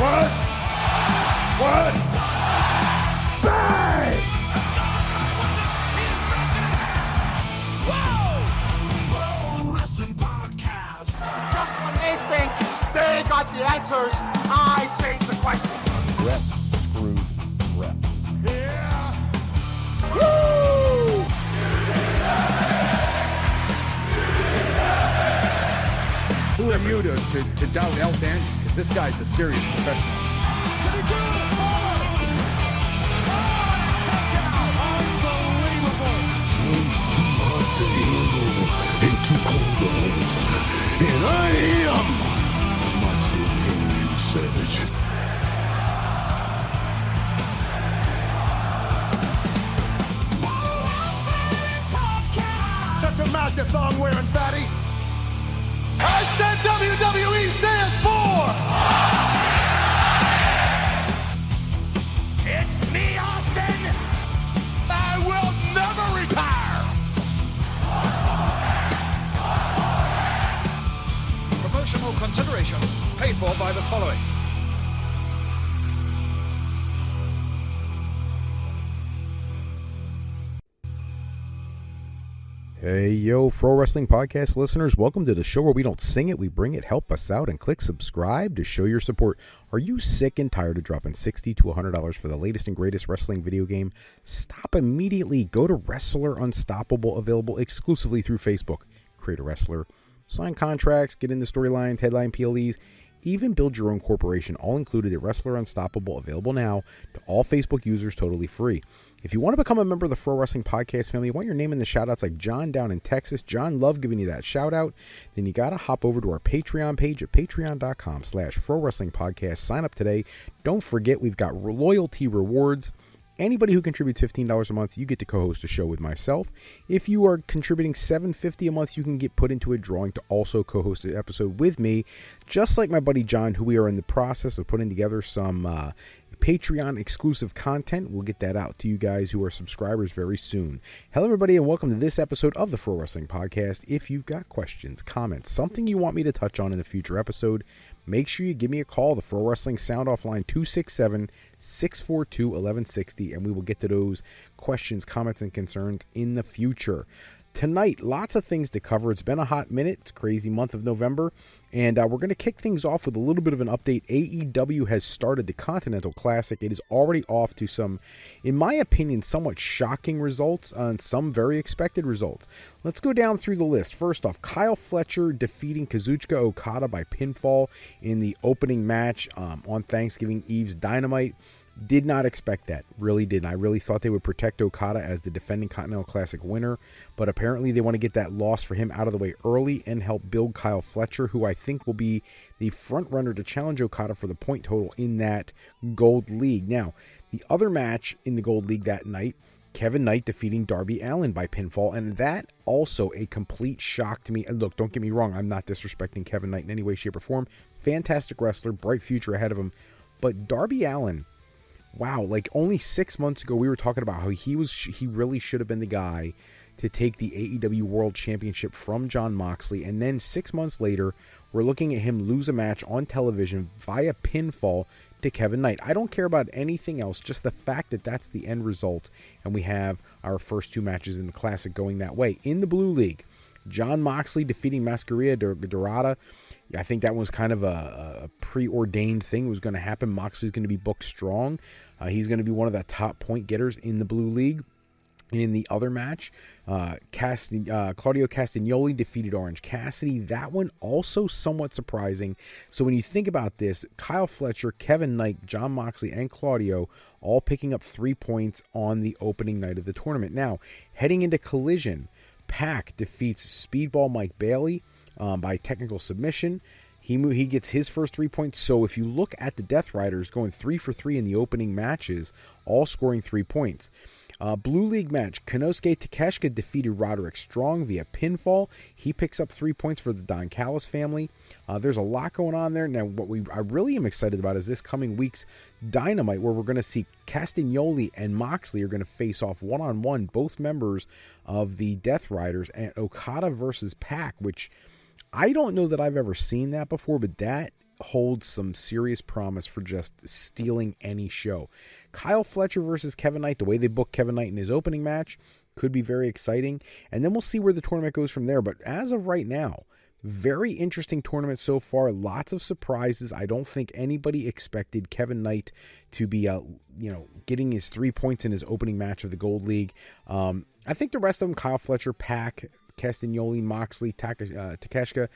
What? Bang! Whoa! Wrestling podcast. Just when they think they got the answers, I change the question. Rep screwed rep. Yeah. Woo! Who are you to doubt El Dandy? Because this guy's a serious professional. Did he do it? Unbelievable. Too hot to handle and too cold to hold. And I am Macho King Savage. Shut your mouth, you thong-wearing fatty. I said WWE stands for. It's me, Austin. I will never retire. Promotional consideration paid for by the following. Hey, yo, Pro Wrestling Podcast listeners, welcome to the show where we don't sing it, we bring it. Help us out and click subscribe to show your support. Are you sick and tired of dropping $60 to $100 for the latest and greatest wrestling video game? Stop immediately. Go to Wrestler Unstoppable, available exclusively through Facebook. Create a wrestler, sign contracts, get into storylines, headline PLEs, even build your own corporation, all included at Wrestler Unstoppable, available now to all Facebook users, totally free. If you want to become a member of the Pro Wrestling Podcast family, you want your name in the shoutouts like John down in Texas. John, love giving you that shout out. Then you got to hop over to our Patreon page at patreon.com/Pro Wrestling Podcast. Sign up today. Don't forget, we've got loyalty rewards. Anybody who contributes $15 a month, you get to co-host a show with myself. If you are contributing $7.50 a month, you can get put into a drawing to also co-host an episode with me, just like my buddy John, who we are in the process of putting together some Patreon exclusive content. We'll get that out to you guys who are subscribers very soon. Hello, everybody, and welcome to this episode of the Pro Wrestling Podcast. If you've got questions, comments, something you want me to touch on in a future episode, make sure you give me a call. The Pro Wrestling Sound Off line 267-642-1160, and we will get to those questions, comments, and concerns in the future. Tonight, lots of things to cover. It's been a hot minute. It's a crazy month of November. And we're going to kick things off with a little bit of an update. AEW has started the Continental Classic. It is already off to some, in my opinion, somewhat shocking results and some very expected results. Let's go down through the list. First off, Kyle Fletcher defeating Kazuchika Okada by pinfall in the opening match on Thanksgiving Eve's Dynamite. Did not expect that. Really didn't. I really thought they would protect Okada as the defending Continental Classic winner, but apparently they want to get that loss for him out of the way early and help build Kyle Fletcher, who I think will be the front runner to challenge Okada for the point total in that Gold League. Now, the other match in the Gold League that night, Kevin Knight defeating Darby Allin by pinfall, and that also a complete shock to me. And look, don't get me wrong, I'm not disrespecting Kevin Knight in any way, shape, or form. Fantastic wrestler, bright future ahead of him, but Darby Allin, wow, like only 6 months ago we were talking about how he really should have been the guy to take the AEW World Championship from Jon Moxley, and then 6 months later we're looking at him lose a match on television via pinfall to Kevin Knight. I don't care about anything else, just the fact that that's the end result, and we have our first two matches in the Classic going that way. In the Blue League, Jon Moxley defeating Mascarilla Dorada. I think that was kind of a preordained thing. It was going to happen. Moxley's going to be booked strong. He's going to be one of the top point getters in the Blue League. In the other match, Claudio Castagnoli defeated Orange Cassidy. That one also somewhat surprising. So when you think about this, Kyle Fletcher, Kevin Knight, Jon Moxley, and Claudio all picking up 3 points on the opening night of the tournament. Now, heading into Collision, Pac defeats Speedball Mike Bailey by technical submission. He gets his first 3 points. So if you look at the Death Riders going 3 for 3 in the opening matches, all scoring 3 points. Blue League match, Konosuke Takeshita defeated Roderick Strong via pinfall. He picks up 3 points for the Don Callis family. There's a lot going on there. Now, I really am excited about is this coming week's Dynamite, where we're going to see Castagnoli and Moxley are going to face off one-on-one, both members of the Death Riders, and Okada versus Pac, which I don't know that I've ever seen that before, but that holds some serious promise for just stealing any show. Kyle Fletcher versus Kevin Knight, the way they booked Kevin Knight in his opening match, could be very exciting. And then we'll see where the tournament goes from there. But as of right now, very interesting tournament so far. Lots of surprises. I don't think anybody expected Kevin Knight to be, getting his 3 points in his opening match of the Gold League. I think the rest of them, Kyle Fletcher, Pac, Castagnoli, Moxley, Takeshita,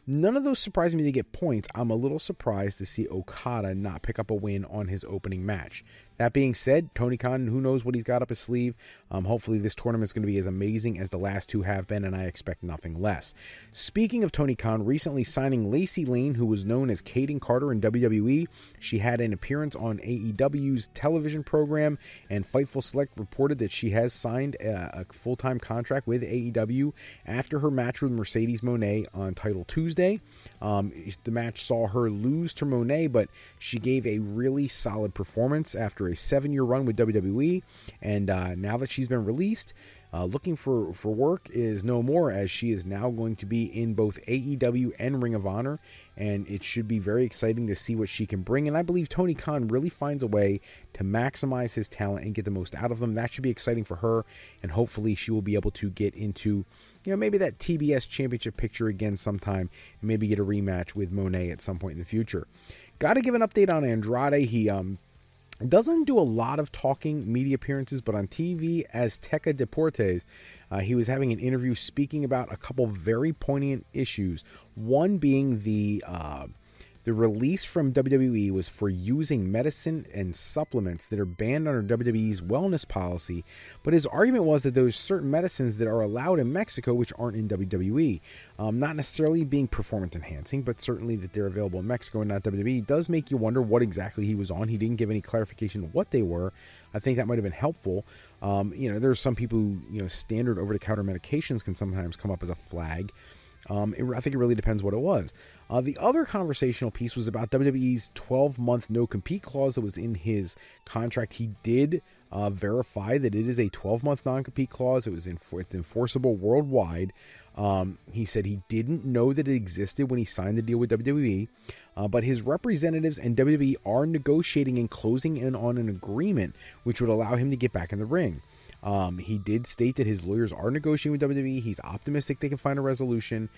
none of those surprised me to get points. I'm a little surprised to see Okada not pick up a win on his opening match. That being said, Tony Khan, who knows what he's got up his sleeve. Hopefully this tournament is going to be as amazing as the last two have been, and I expect nothing less. Speaking of Tony Khan, recently signing Lacey Lane, who was known as Kaden Carter in WWE. She had an appearance on AEW's television program, and Fightful Select reported that she has signed a full-time contract with AEW after her match with Mercedes Moné on Title Tuesday. The match saw her lose to Moné, but she gave a really solid performance after a 7-year run with WWE, and now that she's been released, looking for work is no more, as she is now going to be in both AEW and Ring of Honor, and it should be very exciting to see what she can bring. And I believe Tony Khan really finds a way to maximize his talent and get the most out of them. That should be exciting for her, and hopefully she will be able to get into maybe that TBS championship picture again sometime, and maybe get a rematch with Moné at some point in the future. Got to give an update on Andrade. He doesn't do a lot of talking media appearances, but on TV as Teca Deportes, he was having an interview speaking about a couple very poignant issues. One being the release from WWE was for using medicine and supplements that are banned under WWE's wellness policy, but his argument was that there's certain medicines that are allowed in Mexico which aren't in WWE. Not necessarily being performance enhancing, but certainly that they're available in Mexico and not WWE. It does make you wonder what exactly he was on. He didn't give any clarification of what they were. I think that might have been helpful. There's some people who, standard over-the-counter medications can sometimes come up as a flag. I think it really depends what it was. The other conversational piece was about WWE's 12-month no-compete clause that was in his contract. He did verify that it is a 12-month non-compete clause. It's enforceable worldwide. He said he didn't know that it existed when he signed the deal with WWE, but his representatives and WWE are negotiating and closing in on an agreement which would allow him to get back in the ring. He did state that his lawyers are negotiating with WWE. He's optimistic they can find a resolution.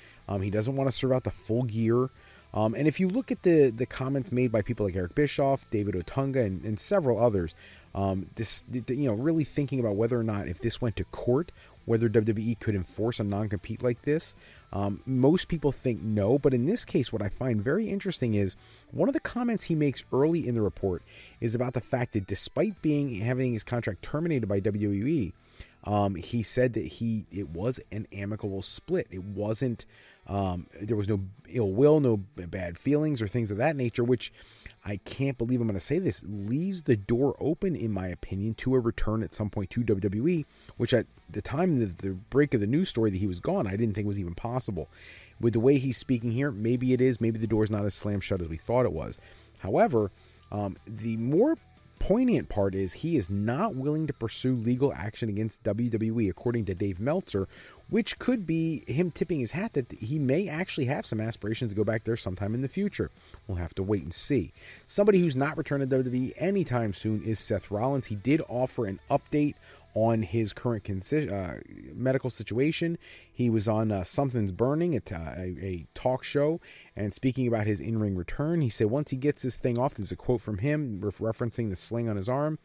He doesn't want to serve out the full gear. And if you look at the comments made by people like Eric Bischoff, David Otunga, and several others, really thinking about whether or not, if this went to court, whether WWE could enforce a non-compete like this. Most people think no, but in this case, what I find very interesting is one of the comments he makes early in the report is about the fact that despite having his contract terminated by WWE, he said that it was an amicable split. It wasn't, there was no ill will, no bad feelings or things of that nature, which I can't believe I'm going to say this, leaves the door open, in my opinion, to a return at some point to WWE, which at the time of the break of the news story that he was gone, I didn't think was even possible. With the way he's speaking here, maybe it is, maybe the door's not as slammed shut as we thought it was. However, the more poignant part is he is not willing to pursue legal action against WWE, according to Dave Meltzer, which could be him tipping his hat that he may actually have some aspirations to go back there sometime in the future. We'll have to wait and see. Somebody who's not returning to WWE anytime soon is Seth Rollins. He did offer an update on his current medical situation. He was on Something's Burning, a talk show, and speaking about his in-ring return, he said once he gets this thing off, there's a quote from him referencing the sling on his arm.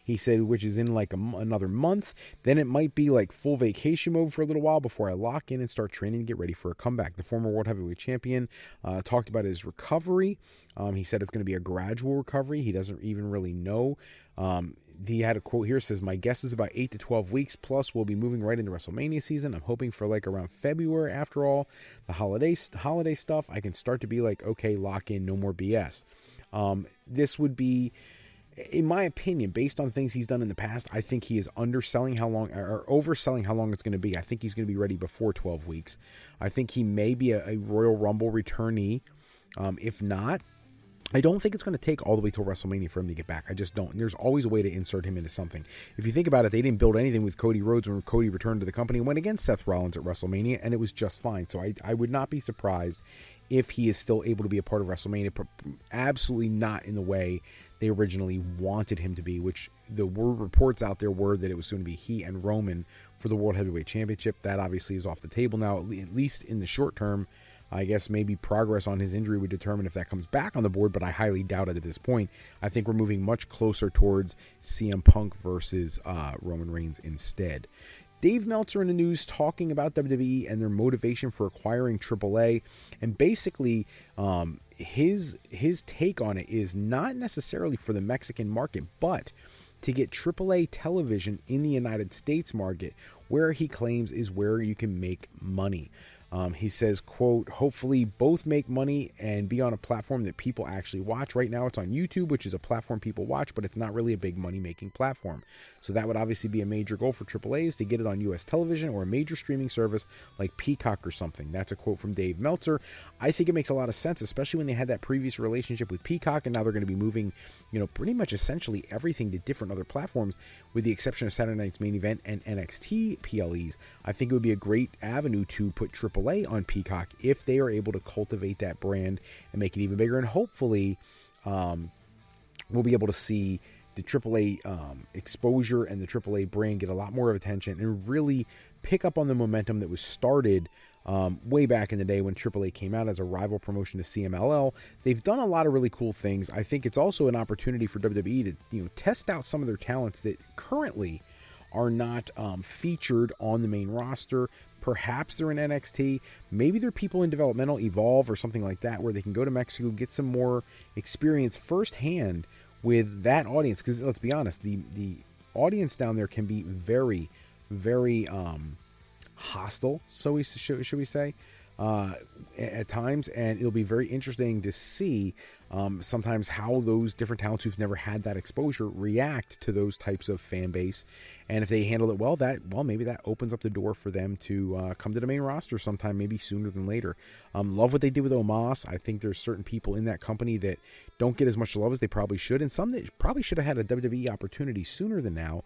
He said, which is in like another month, then it might be like full vacation mode for a little while before I lock in and start training to get ready for a comeback. The former World Heavyweight Champion talked about his recovery. He said it's going to be a gradual recovery. He doesn't even really know. He had a quote here, says, my guess is about 8 to 12 weeks, plus we'll be moving right into WrestleMania season. I'm hoping for like around February, after all the holiday stuff, I can start to be like, okay, lock in, no more BS. This would be, in my opinion, based on things he's done in the past, I think he is underselling how long, or overselling how long it's going to be. I think he's going to be ready before 12 weeks. I think he may be a Royal Rumble returnee. If not, I don't think it's going to take all the way till WrestleMania for him to get back. I just don't. And there's always a way to insert him into something. If you think about it, they didn't build anything with Cody Rhodes when Cody returned to the company and went against Seth Rollins at WrestleMania, and it was just fine. So I would not be surprised if he is still able to be a part of WrestleMania, but absolutely not in the way they originally wanted him to be, which the reports out there were that it was going to be he and Roman for the World Heavyweight Championship. That obviously is off the table now, at least in the short term. I guess maybe progress on his injury would determine if that comes back on the board, but I highly doubt it at this point. I think we're moving much closer towards CM Punk versus Roman Reigns instead. Dave Meltzer in the news talking about WWE and their motivation for acquiring AAA, and basically his take on it is not necessarily for the Mexican market, but to get AAA television in the United States market, where he claims is where you can make money. He says, quote, hopefully both make money and be on a platform that people actually watch. Right now it's on YouTube, which is a platform people watch, but it's not really a big money-making platform. So that would obviously be a major goal for AAA, is to get it on U.S. television or a major streaming service like Peacock or something. That's a quote from Dave Meltzer. I think it makes a lot of sense, especially when they had that previous relationship with Peacock, and now they're going to be moving, pretty much essentially everything to different other platforms, with the exception of Saturday Night's Main Event and NXT PLEs. I think it would be a great avenue to put AAA on Peacock if they are able to cultivate that brand and make it even bigger, and hopefully we'll be able to see the AAA exposure and the AAA brand get a lot more of attention and really pick up on the momentum that was started way back in the day when AAA came out as a rival promotion to CMLL. They've done a lot of really cool things. I think it's also an opportunity for WWE to test out some of their talents that currently are not featured on the main roster. Perhaps they're in NXT. Maybe they're people in developmental, Evolve or something like that, where they can go to Mexico, get some more experience firsthand with that audience. Because let's be honest, the audience down there can be very, very hostile, should we say, at times, and it'll be very interesting to see sometimes how those different talents who've never had that exposure react to those types of fan base. And if they handle it well, maybe that opens up the door for them to come to the main roster sometime, maybe sooner than later. Love what they did with Omos. I think there's certain people in that company that don't get as much love as they probably should, and some that probably should have had a WWE opportunity sooner than now.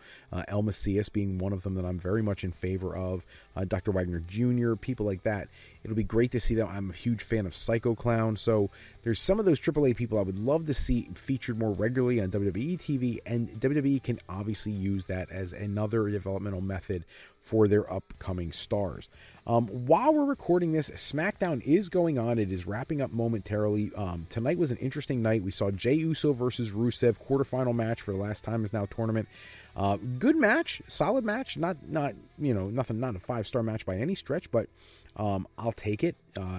El Macias being one of them that I'm very much in favor of. Dr. Wagner Jr., people like that. It'll be great to see them. I'm a huge fan of Psycho Clown, so there's some of those AAA people I would love to see featured more regularly on WWE TV, and WWE can obviously use that as another developmental method for their upcoming stars. While we're recording this, Smackdown is going on. It is wrapping up momentarily. Tonight was an interesting night. We saw Jey Uso versus Rusev, quarterfinal match for the Last Time Is Now tournament. Good match, solid match. Not a 5-star match by any stretch, but I'll take it.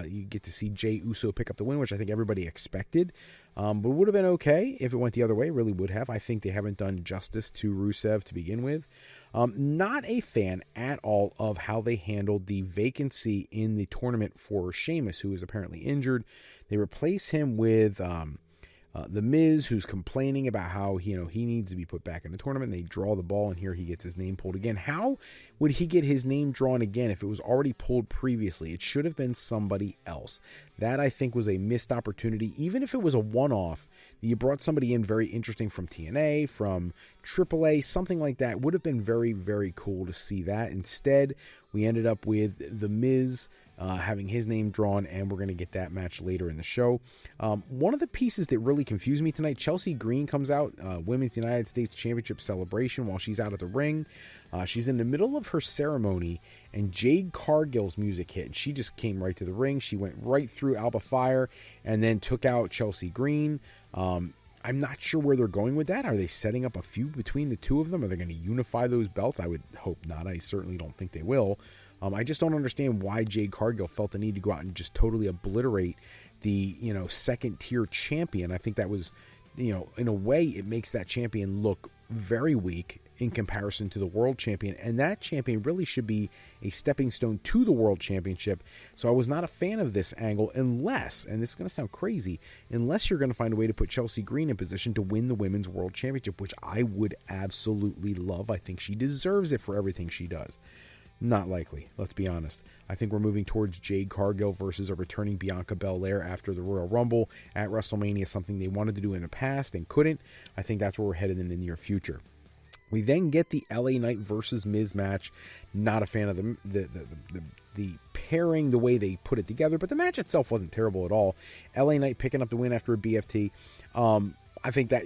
You get to see Jey Uso pick up the win, which I think everybody expected. But it would have been okay if it went the other way. It really would have. I think they haven't done justice to Rusev to begin with. Not a fan at all of how they handled the vacancy in the tournament for Sheamus, who is apparently injured. They replace him with The Miz, who's complaining about how he needs to be put back in the tournament. They draw the ball, and here he gets his name pulled again. How would he get his name drawn again if it was already pulled previously? It should have been somebody else. That, I think, was a missed opportunity. Even if it was a one-off, you brought somebody in very interesting from TNA, from AAA, something like that. Would have been very, very cool to see that. Instead, we ended up with The Miz having his name drawn, and we're going to get that match later in the show. One of the pieces that really confused me tonight, Chelsea Green comes out, Women's United States Championship celebration while she's out of the ring. She's in the middle of her ceremony, and Jade Cargill's music hit, and she just came right to the ring. She went right through Alba Fire and then took out Chelsea Green. I'm not sure where they're going with that. Are they setting up a feud between the two of them? Are they going to unify those belts? I would hope not. I certainly don't think they will. I just don't understand why Jade Cargill felt the need to go out and just totally obliterate the, second tier champion. I think that was, in a way, it makes that champion look very weak in comparison to the world champion. And that champion really should be a stepping stone to the world championship. So I was not a fan of this angle unless, and this is going to sound crazy, unless you're going to find a way to put Chelsea Green in position to win the women's world championship, which I would absolutely love. I think she deserves it for everything she does. Not likely, let's be honest. I think we're moving towards Jade Cargill versus a returning Bianca Belair after the Royal Rumble at WrestleMania, something they wanted to do in the past and couldn't. I think that's where we're headed in the near future. We then get the LA Knight versus Miz match. Not a fan of the pairing, the way they put it together, but the match itself wasn't terrible at all. LA Knight picking up the win after a BFT. I think that,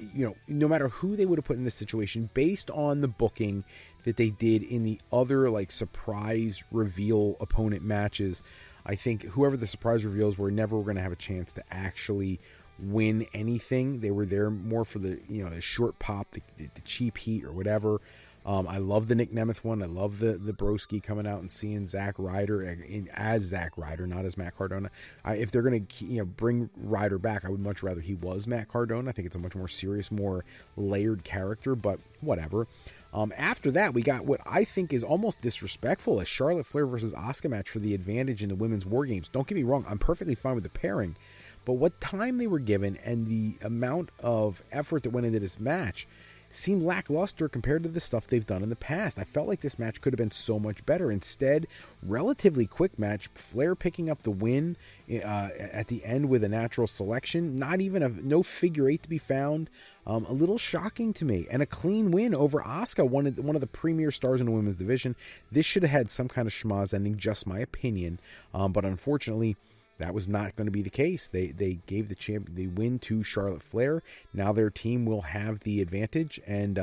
no matter who they would have put in this situation, based on the booking that they did in the other surprise reveal opponent matches, I think whoever the surprise reveals were never going to have a chance to actually win anything. They were there more for the the short pop, the cheap heat or whatever. I love the Nick Nemeth one. I love the broski coming out and seeing Zack Ryder as Zack Ryder, not as Matt Cardona. If they're going to bring Ryder back, I would much rather he was Matt Cardona. I think it's a much more serious, more layered character, but whatever. After that, we got what I think is almost disrespectful, a Charlotte Flair versus Asuka match for the advantage in the women's War Games. Don't get me wrong, I'm perfectly fine with the pairing, but what time they were given and the amount of effort that went into this match seemed lackluster compared to the stuff they've done in the past. I felt like this match could have been so much better. Instead, relatively quick match, Flair picking up the win at the end with a natural selection. Not even no figure eight to be found. A little shocking to me. And a clean win over Asuka, one of the premier stars in the women's division. This should have had some kind of schmaz ending, just my opinion. But unfortunately, that was not going to be the case. They gave the win to Charlotte Flair. Now their team will have the advantage, and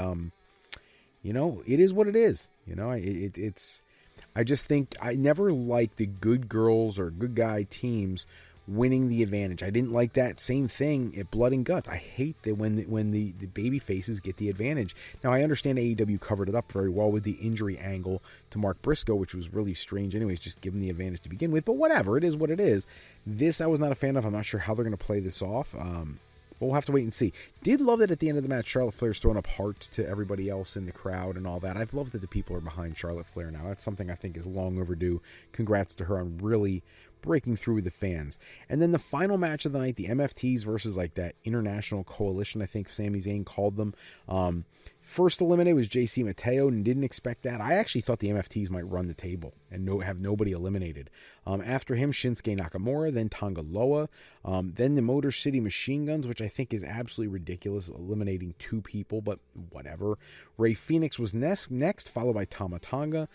it is what it is. It's. I just think I never liked the good girls or good guy teams winning the advantage. I didn't like that same thing at Blood and Guts. I hate that when the baby faces get the advantage. Now I understand AEW covered it up very well with the injury angle to Mark Briscoe, which was really strange anyways, just give him the advantage to begin with, but whatever, it is what it is. This I was not a fan of. I'm not sure how they're going to play this off. But we'll have to wait and see. Did love that at the end of the match, Charlotte Flair's throwing up hearts to everybody else in the crowd and all that. I've loved that the people are behind Charlotte Flair now. That's something I think is long overdue. Congrats to her on really breaking through with the fans. And then the final match of the night, the MFTs versus that international coalition, I think Sami Zayn called them. First eliminated was JC Mateo, and didn't expect that. I actually thought the MFTs might run the table and have nobody eliminated. After him, Shinsuke Nakamura, then Tonga Loa, then the Motor City Machine Guns, which I think is absolutely ridiculous, eliminating 2 people, but whatever. Rey Fenix was next, followed by Tama Tonga,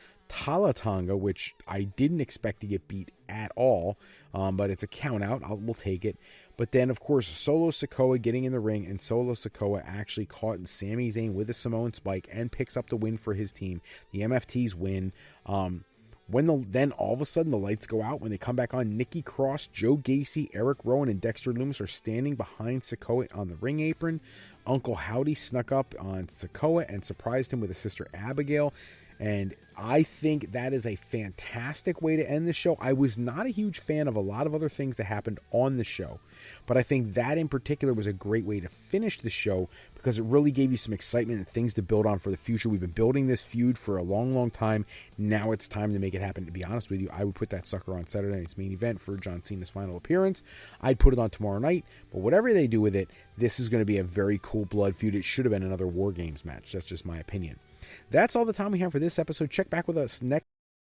which I didn't expect to get beat at all, but it's a count out. We'll take it. But then, of course, Solo Sikoa getting in the ring, and Solo Sikoa actually caught Sami Zayn with a Samoan spike and picks up the win for his team. The MFTs win. Then all of a sudden the lights go out when they come back on. Nikki Cross, Joe Gacy, Eric Rowan, and Dexter Lumis are standing behind Sikoa on the ring apron. Uncle Howdy snuck up on Sikoa and surprised him with his sister Abigail. And I think that is a fantastic way to end the show. I was not a huge fan of a lot of other things that happened on the show, but I think that in particular was a great way to finish the show because it really gave you some excitement and things to build on for the future. We've been building this feud for a long, long time. Now it's time to make it happen. To be honest with you, I would put that sucker on Saturday night's main event for John Cena's final appearance. I'd put it on tomorrow night, but whatever they do with it, this is going to be a very cool blood feud. It should have been another War Games match. That's just my opinion. That's all the time we have for this episode. Check back with us next